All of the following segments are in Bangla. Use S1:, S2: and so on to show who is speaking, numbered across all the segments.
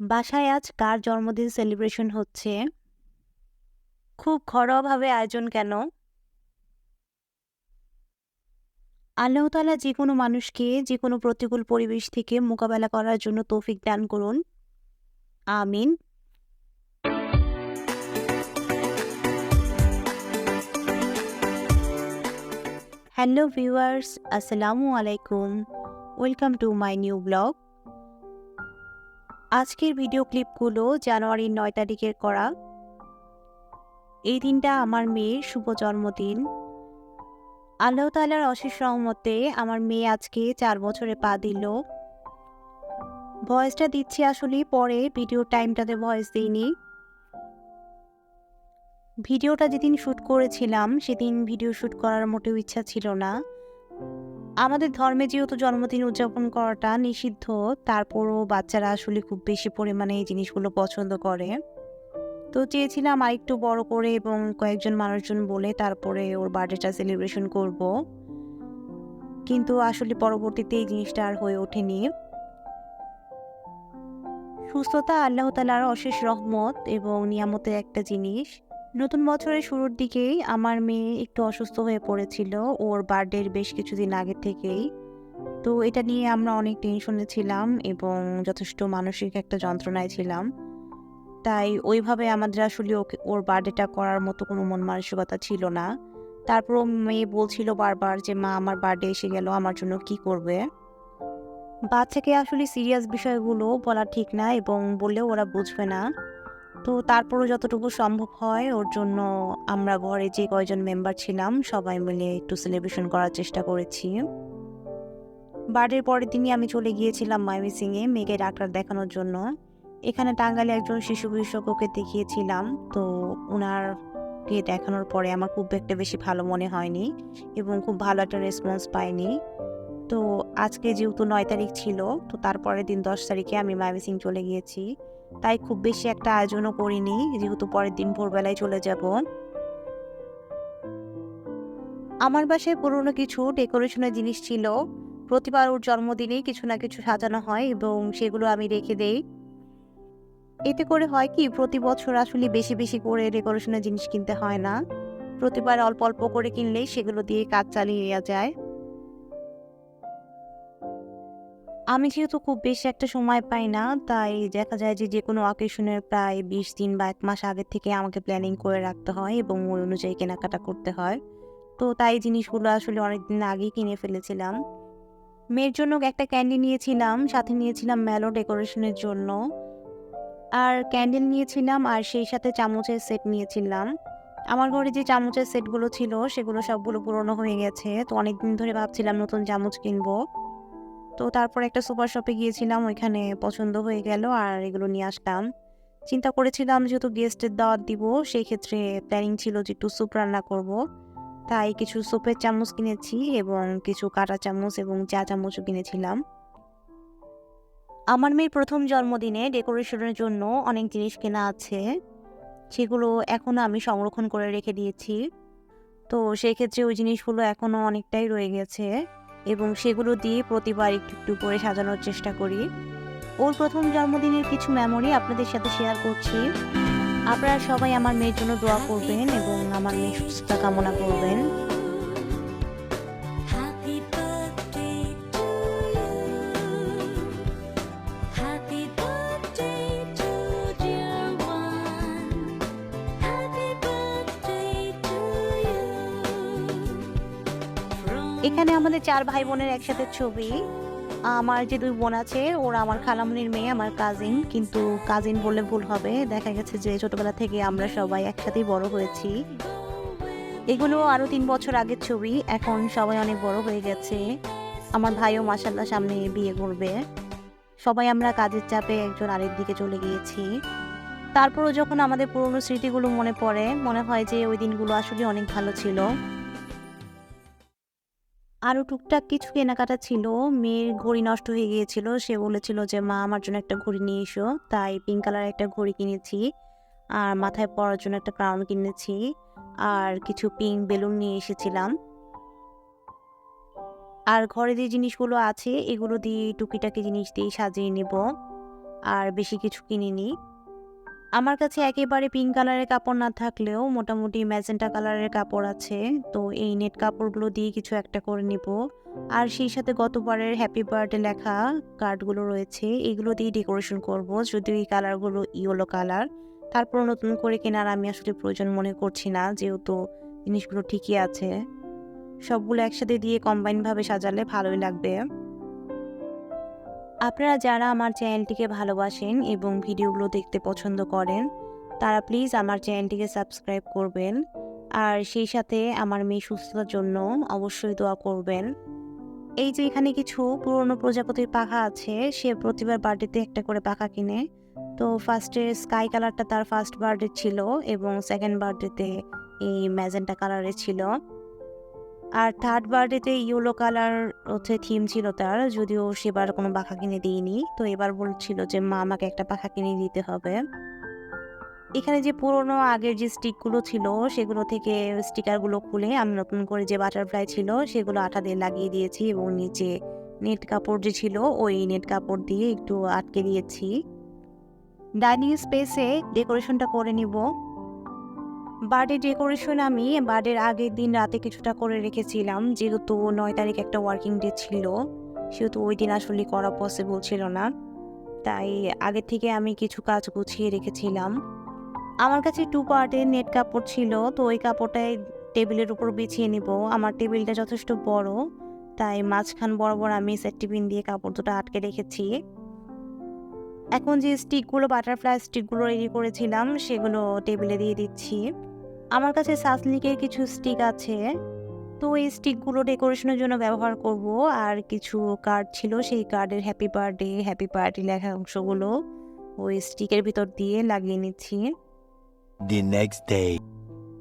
S1: বাসায় আজ কার জন্মদিন সেলিব্রেশন হচ্ছে? খুব ঘরোয়াভাবে আয়োজন কেন? আল্লাহ তাআলা যেকোনো মানুষকে যেকোনো প্রতিকূল পরিবেশ থেকে মোকাবেলা করার জন্য তৌফিক দান করুন। আমিন। হ্যালো ভিউয়ার্স, আসসালামু আলাইকুম। Welcome to my new blog. আজকের ভিডিও ক্লিপগুলো জানুয়ারির ৯ তারিখের করা। এই দিনটা আমার মেয়ের শুভ জন্মদিন। আল্লাহ তাআলার অশেষ রহমতে আমার মেয়ে আজকে ৪ বছরে পা দিল। ভয়েসটা দিচ্ছি আসলে পরে, ভিডিও টাইমটাতে ভয়েস দিইনি। ভিডিওটা যেদিন শ্যুট করেছিলাম সেদিন ভিডিও শ্যুট করার মোটেও ইচ্ছা ছিল না। আমাদের ধর্মে যেহেতু জন্মদিন উদযাপন করাটা নিষিদ্ধ, তারপরও বাচ্চারা আসলে খুব বেশি পরিমাণে এই জিনিসগুলো পছন্দ করে। তো চেয়েছিলাম আরেকটু বড় করে এবং কয়েকজন মানুষজন বলে তারপরে ওর বার্থডেটা সেলিব্রেশন করব। কিন্তু আসলে পরবর্তীতে এই জিনিসটা আর হয়ে ওঠেনি। সুস্থতা আল্লাহ তাআলার অশেষ রহমত এবং নিয়ামতের একটা জিনিস। নতুন বছরের শুরুর দিকেই আমার মেয়ে একটু অসুস্থ হয়ে পড়েছিল, ওর বার্থডের বেশ কিছুদিন আগে থেকেই। তো এটা নিয়ে আমরা অনেক টেনশনে ছিলাম এবং যথেষ্ট মানসিক একটা যন্ত্রণায় ছিলাম। তাই ওইভাবে আমাদের আসলে ওর বার্থডেটা করার মতো কোনো মন মানসিকতা ছিল না। তারপরও মেয়ে বলছিল বারবার যে, "মা, আমার বার্থডে এসে গেল, আমার জন্য কি করবে?" বাচ্চাকে আসলে সিরিয়াস বিষয়গুলো বলা ঠিক না এবং বললেও ওরা বুঝবে না। তো তারপরও যতটুকু সম্ভব হয় ওর জন্য আমরা ঘরে যে কয়জন মেম্বার ছিলাম সবাই মিলে একটু সেলিব্রেশন করার চেষ্টা করেছি। বার্থডের পরের দিনই আমি চলে গিয়েছিলাম ময়মনসিংহে মেয়েকে ডাক্তার দেখানোর জন্য। এখানে টাঙ্গাইলে একজন শিশু বিশেষজ্ঞকে দেখিয়েছিলাম। তো উনারকে দেখানোর পরে আমার খুব একটা বেশি ভালো মনে হয়নি এবং খুব ভালো একটা রেসপন্স পাইনি। তো আজকে যেহেতু ৯ তারিখ ছিল, তো তারপরের দিন ১০ তারিখে আমি ময়মনসিংহ চলে গিয়েছি। তাই খুব বেশি একটা আয়োজনও করিনি, যেহেতু পরের দিন ভোরবেলায় চলে যাব। আমার বাসায় পুরনো কিছু ডেকোরেশনের জিনিস ছিল। প্রতিবার ওর জন্মদিনেই কিছু না কিছু সাজানো হয় এবং সেগুলো আমি রেখে দেই। এতে করে হয় কি, প্রতি বছর আসলে বেশি বেশি করে ডেকোরেশনের জিনিস কিনতে হয় না। প্রতিবার অল্প অল্প করে কিনলেই সেগুলো দিয়ে কাজ চালিয়ে নেওয়া যায়। আমি যেহেতু খুব বেশি একটা সময় পাই না, তাই দেখা যায় যে যেকোনো অকেশনের প্রায় ২০ দিন বা ১ মাস আগের থেকে আমাকে প্ল্যানিং করে রাখতে হয় এবং ওই অনুযায়ী কেনাকাটা করতে হয়। তো তাই জিনিসগুলো আসলে অনেকদিন আগেই কিনে ফেলেছিলাম। মেয়ের জন্য একটা ক্যান্ডি নিয়েছিলাম, সাথে নিয়েছিলাম ম্যালো ডেকোরেশনের জন্য। আর ক্যান্ডেল নিয়েছিলাম আর সেই সাথে চামচের সেট নিয়েছিলাম। আমার ঘরে যে চামচের সেটগুলো ছিল সেগুলো সবগুলো পুরনো হয়ে গেছে। তো অনেকদিন ধরে ভাবছিলাম নতুন চামচ কিনবো। তো তারপর একটা সুপার শপে গিয়েছিলাম, ওইখানে পছন্দ হয়ে গেল আর এগুলো নিয়ে আসলাম। চিন্তা করেছিলাম যেহেতু গেস্টের দাওয়াত দিব, সেই ক্ষেত্রে প্ল্যানিং ছিল যে একটু স্যুপ রান্না করব। তাই কিছু স্যুপের চামচ কিনেছি এবং কিছু কাঁটা চামচ এবং চা চামচও কিনেছিলাম। আমার মেয়ের প্রথম জন্মদিনে ডেকোরেশনের জন্য অনেক জিনিস কেনা আছে, সেগুলো এখনো আমি সংরক্ষণ করে রেখে দিয়েছি। তো সেক্ষেত্রে ওই জিনিসগুলো এখনো অনেকটাই রয়ে গেছে এবং সেগুলো দিয়ে প্রতিবার একটু একটু করে সাজানোর চেষ্টা করি। ওর প্রথম জন্মদিনের কিছু মেমোরি আপনাদের সাথে শেয়ার করছি। আপনারা সবাই আমার মেয়ের জন্য দোয়া
S2: Happy
S1: করবেন এবং আমার মেয়ের
S2: birthday
S1: সুস্থতা
S2: to
S1: কামনা করবেন।
S2: you. Happy birthday to you. Happy birthday to dear one. Happy birthday to you. From
S1: এখানে আমাদের ৪ ভাই বোনের
S2: Mother's
S1: একসাথে ছবি।
S2: heart
S1: আমার যে ২ বোন আছে ওরা আমার খালামণির মেয়ে, আমার কাজিন। কিন্তু কাজিন বললে ভুল হবে। দেখা গেছে যে ছোটবেলা থেকে আমরা সবাই একসাথেই বড় হয়েছি।
S2: go with
S1: এগুলো
S2: you.
S1: আরো ৩ বছর আগের ছবি। এখন সবাই অনেক বড় হয়ে গেছে। আমার ভাইও মাশাআল্লাহ সামনে বিয়ে করবে। সবাই আমরা কাজের চাপে একজন আরেক দিকে চলে গিয়েছি। তারপরও যখন আমাদের পুরনো স্মৃতিগুলো মনে পড়ে, মনে হয় যে ওই দিনগুলো আসলে অনেক ভালো ছিল। আরো টুকটাক কিছু কেনাকাটা ছিল। মেয়ের ঘড়ি নষ্ট হয়ে গিয়েছিল। সে বলেছিল যে, "মা, আমার জন্য একটা ঘড়ি নিয়ে এসো।" তাই পিঙ্ক কালারের একটা ঘড়ি কিনেছি। আর মাথায় পরার জন্য একটা ক্রাউন কিনেছি। আর কিছু পিঙ্ক বেলুন নিয়ে এসেছিলাম। আর ঘরে যে জিনিসগুলো আছে এগুলো দিয়ে টুকিটাকি জিনিস দিয়ে সাজিয়ে নিব। আর বেশি কিছু কিনিনি। আমার কাছে একেবারে পিঙ্ক কালারের কাপড় না থাকলেও মোটামুটি ম্যাজেন্টা কালারের কাপড় আছে। তো এই নেট কাপড়গুলো দিয়ে কিছু একটা করে নিব। আর সেই সাথে গতবারের হ্যাপি বার্থডে লেখা কার্ডগুলো রয়েছে, এগুলো দিয়ে ডেকোরেশন করব। যদিও এই কালারগুলো ইয়েলো কালার, তারপর নতুন করে কেনার আমি আসলে প্রয়োজন মনে করছি না, যেহেতু জিনিসগুলো ঠিকই আছে। সবগুলো একসাথে দিয়ে কম্বাইনভাবে সাজালে ভালোই লাগবে। আপনারা যারা আমার চ্যানেলটিকে ভালোবাসেন এবং ভিডিওগুলো দেখতে পছন্দ করেন, তারা প্লিজ আমার চ্যানেলটিকে সাবস্ক্রাইব করবেন। আর সেই সাথে আমার মেয়ে সুস্থতার জন্য অবশ্যই দোয়া করবেন। এই যে এখানে কিছু পুরনো প্রজাপতির পাখা আছে, সে প্রতিবার বার্থডেতে একটা করে পাখা কিনে। তো ফার্স্টে স্কাই কালারটা তার ফার্স্ট বার্থডে ছিল এবং সেকেন্ড বার্থডেতে এই ম্যাজেন্টা কালারের ছিল। আর থার্ড বার্থডেতে ইয়েলো কালার থিম ছিল তার, যদিও সেবার কোনো পাখা কিনে দিইনি। তো এবার বলছিল যে মা আমাকে একটা পাখা কিনে দিতে হবে। এখানে যে পুরোনো আগের যে স্টিকগুলো ছিল সেগুলো থেকে স্টিকারগুলো খুলে আমি নতুন করে যে বাটারফ্লাই ছিল সেগুলো আঠা দিয়ে লাগিয়ে দিয়েছি এবং নিচে নেট কাপড় যে ছিল ওই নেট কাপড় দিয়ে একটু আটকে দিয়েছি। ডাইনিং স্পেসে ডেকোরেশনটা করে নিব। বার্থডে ডেকোরেশন আমি বার্থডের আগের দিন রাতে কিছুটা করে রেখেছিলাম, যেহেতু 9 তারিখ একটা ওয়ার্কিং ডে ছিল, সেহেতু ওই দিন আসলে করা পসিবল ছিল না। তাই আগে থেকে আমি কিছু কাজ গুছিয়ে রেখেছিলাম। আমার কাছে 2 পার্টের নেট কাপড় ছিল, তো ওই কাপড়টাই টেবিলের উপর বিছিয়ে নিব। আমার টেবিলটা যথেষ্ট বড়, তাই মাঝখান বরাবর আমি সেফটি পিন দিয়ে কাপড় দুটো আটকে রেখেছি। এখন যে স্টিকগুলো বাটারফ্লাই স্টিকগুলো রেডি করেছিলাম সেগুলো টেবিলে দিয়ে দিচ্ছি। আমার কাছে সাসলিকের কিছু স্টিক আছে, তো এই স্টিকগুলো ডেকোরেশনের জন্য ব্যবহার করব। আর কিছু কার্ড ছিল, সেই কার্ডের হ্যাপি বার্থডে হ্যাপি পার্টি লেখা অংশগুলো ওই স্টিকের ভিতর দিয়ে লাগিয়ে নিচ্ছি।
S3: The next day.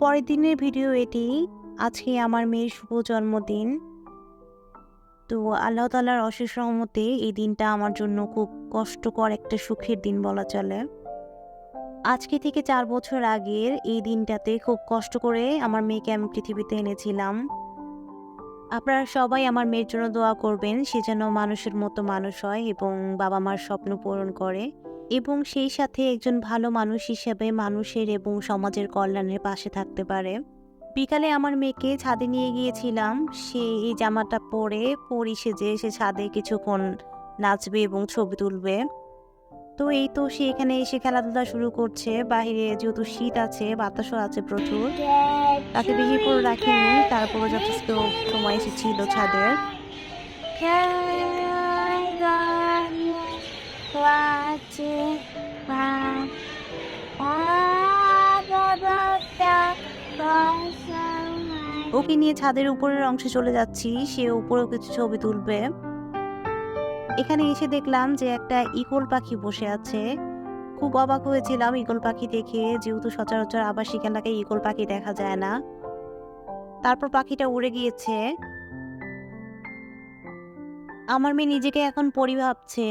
S1: পরের দিনের ভিডিও এটি। আজকে আমার মেয়ের শুভ জন্মদিন। তো আল্লাহ তাআলার অশেষ রহমতে এই দিনটা আমার জন্য খুব কষ্টকর একটা সুখের দিন বলা চলে। আজকে থেকে 4 বছর আগের এই দিনটাতে খুব কষ্ট করে আমার মেয়েকে আমি পৃথিবীতে এনেছিলাম। আপনারা সবাই আমার মেয়ের জন্য দোয়া করবেন, সে যেন মানুষের মতো মানুষ হয় এবং বাবা মার স্বপ্ন পূরণ করে এবং সেই সাথে একজন ভালো মানুষ হিসেবে মানুষের এবং সমাজের কল্যাণের পাশে থাকতে পারে। বিকালে আমার মেয়েকে ছাদে নিয়ে গিয়েছিলাম, সে এই জামাটা পরে পরি সেজে সে ছাদে কিছুক্ষণ নাচবে এবং ছবি তুলবে। তো এই তো সে এখানে এসে খেলাধুলা শুরু করছে। বাহিরে যেহেতু শীত আছে, বাতাসও আছে প্রচুর, তাকে বেশি করে রাখিনি, তারপরও যথেষ্ট সময় এসেছিল ছাদের। ওকে নিয়ে ছাদের উপরের অংশে চলে যাচ্ছি, সে উপরেও কিছু ছবি তুলবে। এখানে এসে দেখলাম যে একটা ঈগল পাখি বসে আছে। খুব অবাক হয়েছিলাম ঈগল পাখি দেখে, যেহেতু সচরাচর আবাসিক এলাকায় ঈগল পাখি দেখা যায় না। তারপর পাখিটা উড়ে গিয়েছে। আমার মেয়ে নিজেকে এখন পরি ভাবছে।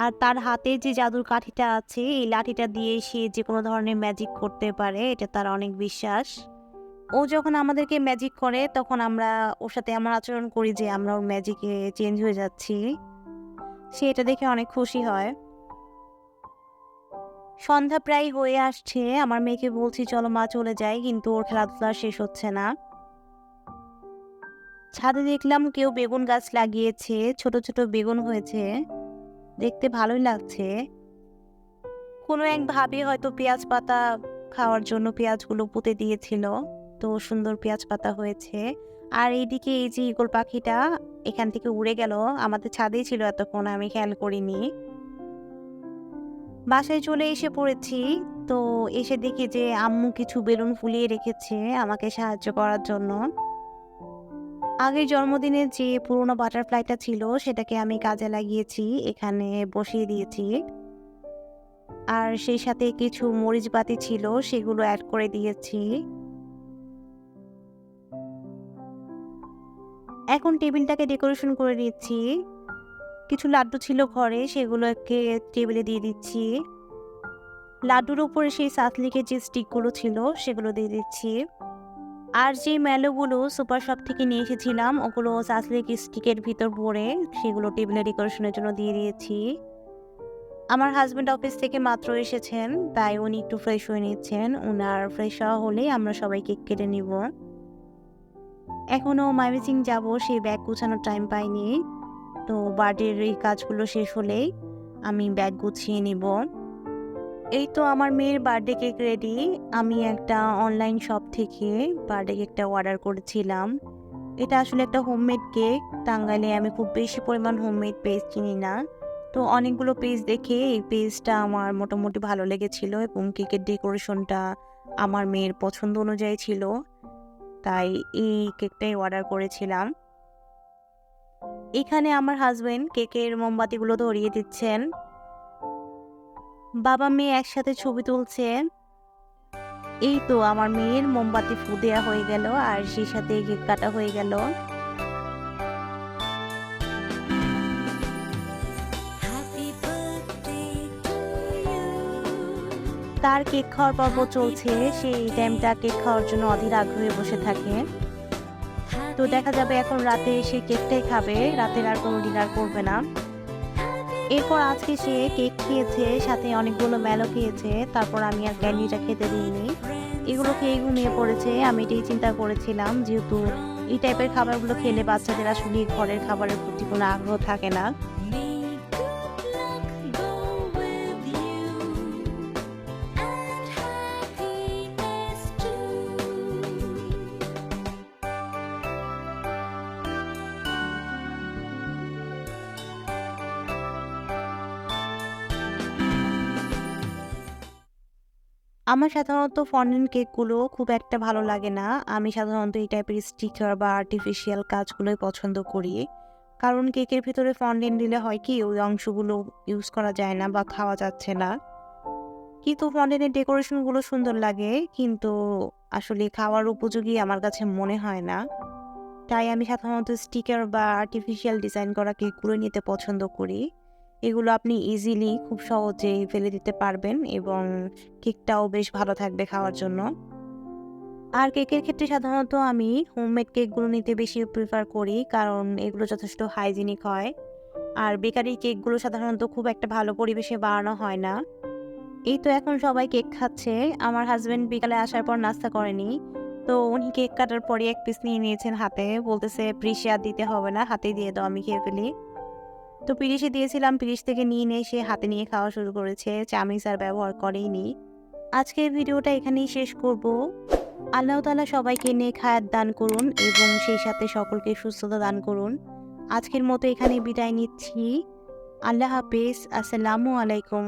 S1: আর তার হাতে যে জাদুর কাঠিটা আছে, এই লাঠিটা দিয়ে সে যে কোনো ধরনের ম্যাজিক করতে পারে, এটা তার অনেক বিশ্বাস। ও যখন আমাদেরকে ম্যাজিক করে তখন আমরা ওর সাথে এমন আচরণ করি যে আমরা ওর ম্যাজিকে চেঞ্জ হয়ে যাচ্ছি। সে এটা দেখে অনেক খুশি হয়। সন্ধ্যা প্রায় হয়ে আসছে, আমার মেয়েকে বলছি চলো মা চলে যাই, কিন্তু ওর খেলাধুলা শেষ হচ্ছে না। ছাদে দেখলাম কেউ বেগুন গাছ লাগিয়েছে, ছোট ছোট বেগুন হয়েছে, দেখতে ভালোই লাগছে। কোনো এক ভাবে হয়তো পেঁয়াজ পাতা খাওয়ার জন্য পেঁয়াজগুলো পুঁতে দিয়েছিল, তো সুন্দর পেঁয়াজ পাতা হয়েছে। আর এইদিকে এই যে ঈগল পাখিটা এখান থেকে উড়ে গেল, আমাদের ছাদেই ছিল এতক্ষণ, আমি খেয়াল করিনি। বাসায় চলে এসে পড়েছি, তো এসে দেখি যে আম্মু কিছু বেলুন ফুলিয়ে রেখেছে আমাকে সাহায্য করার জন্য। আগের জন্মদিনের যে পুরোনো বাটারফ্লাইটা ছিল সেটাকে আমি কাজে লাগিয়েছি, এখানে বসিয়ে দিয়েছি। আর সেই সাথে কিছু মরিচ বাতি ছিল, সেগুলো অ্যাড করে দিয়েছি। এখন টেবিলটাকে ডেকোরেশন করে নিচ্ছি। কিছু লাড্ডু ছিল ঘরে, সেগুলোকে টেবিলে দিয়ে দিচ্ছি। লাড্ডুর উপরে সেই সাতলিকের যে স্টিকগুলো ছিল সেগুলো দিয়ে দিচ্ছি। আর যে ম্যালোগুলো সুপার শপ থেকে নিয়ে এসেছিলাম ওগুলো সাসলিক স্টিকের ভিতর ভরে সেগুলো টেবিলে ডেকোরেশনের জন্য দিয়ে দিয়েছি। আমার হাজবেন্ড অফিস থেকে মাত্র এসেছেন, তাই উনি একটু ফ্রেশ হয়ে নিচ্ছেন। উনার ফ্রেশ হওয়া হলেই আমরা সবাই কেক কেটে নিব। এখনও ময়মনসিং যাব, সেই ব্যাগ গুছানোর টাইম পাইনি। তো বার্থডের এই কাজগুলো শেষ হলেই আমি ব্যাগ গুছিয়ে নিব। এই তো আমার মেয়ের বার্থডে কেক রেডি। আমি একটা অনলাইন শপ থেকে বার্থডে কেকটা অর্ডার করেছিলাম। এটা আসলে একটা হোমমেড কেক। টাঙ্গাইলে আমি খুব বেশি পরিমাণ হোমমেড পেজ চিনি না। তো অনেকগুলো পেজ দেখে এই পেজটা আমার মোটামুটি ভালো লেগেছিল এবং কেকের ডেকোরেশনটা আমার মেয়ের পছন্দ অনুযায়ী ছিল। তাই এই কেকটাই অর্ডার করেছিলাম। এখানে আমার হাজবেন্ড কেকের মোমবাতিগুলো ধরিয়ে দিচ্ছেন। বাবা মেয়ে একসাথে ছবি তুলছে। এই তো আমার মেয়ের মোমবাতি ফু দেওয়া হয়ে গেল আর সেই সাথে কেক কাটা হয়ে গেল।
S2: Happy birthday to you.
S1: তার কেক খাওয়ার পর্ব চলছে। সেই টাইমটা কেক খাওয়ার জন্য অধীর আগ্রহে বসে থাকে। তো দেখা যাবে এখন রাতে সে কেকটাই খাবে, রাতের আর কোনো ডিনার করবে না। এরপর আজকে সে কেক খেয়েছে, সাথে অনেকগুলো মেলো খেয়েছে। তারপর আমি আর ক্যান্ডিটা খেতে দিইনি, এগুলো খেয়ে ঘুমিয়ে পড়েছে। আমি এটাই চিন্তা করেছিলাম, যেহেতু এই টাইপের খাবারগুলো খেলে বাচ্চাদের আসলে ঘরের খাবারের প্রতি কোনো আগ্রহ থাকে না।
S2: May good luck go with you and happiness too.
S1: আমার সাধারণত ফন্ডেন্ট কেকগুলো খুব একটা ভালো লাগে না। আমি সাধারণত এই টাইপের স্টিকার বা আর্টিফিশিয়াল কাজগুলোই পছন্দ করি। কারণ কেকের ভিতরে ফন্ডেন্ট দিলে হয় কি, ওই অংশগুলো ইউজ করা যায় না বা খাওয়া যাচ্ছে না। কিন্তু ফন্ডেন্টের ডেকোরেশনগুলো সুন্দর লাগে, কিন্তু আসলে খাওয়ার উপযোগী আমার কাছে মনে হয় না। তাই আমি সাধারণত স্টিকার বা আর্টিফিশিয়াল ডিজাইন করা কেকগুলো নিতে পছন্দ করি। এগুলো আপনি ইজিলি খুব সহজেই ফেলে দিতে পারবেন এবং কেকটাও বেশ ভালো থাকবে খাওয়ার জন্য। আর কেকের ক্ষেত্রে সাধারণত আমি হোমমেড কেকগুলো নিতে বেশি প্রিফার করি, কারণ এগুলো যথেষ্ট হাইজিনিক হয়। আর বেকারি কেকগুলো সাধারণত খুব একটা ভালো পরিবেশে বানানো হয় না। এই তো এখন সবাই কেক খাচ্ছে। আমার হাজবেন্ড বিকালে আসার পর নাস্তা করেনি, তো উনি কেক কাটার পরে এক পিস নিয়ে নিয়েছেন হাতে, বলতেছে প্রিশে আর দিতে হবে না, হাতে দিয়ে দাও, আমি খেয়ে ফেলি। তো পিরিশে দিয়েছিলাম, পিরিশ থেকে নিয়ে নিয়ে সে হাতে নিয়ে খাওয়া শুরু করেছে, চামিচ আর ব্যবহার করেইনি। আজকের ভিডিওটা এখানেই শেষ করব। আল্লাহ তাআলা সবাইকে নেক হায়াত দান করুন এবং সেই সাথে সকলকে সুস্থতা দান করুন। আজকের মতো এখানে বিদায় নিচ্ছি। আল্লাহ হাফেজ। আসসালামু আলাইকুম।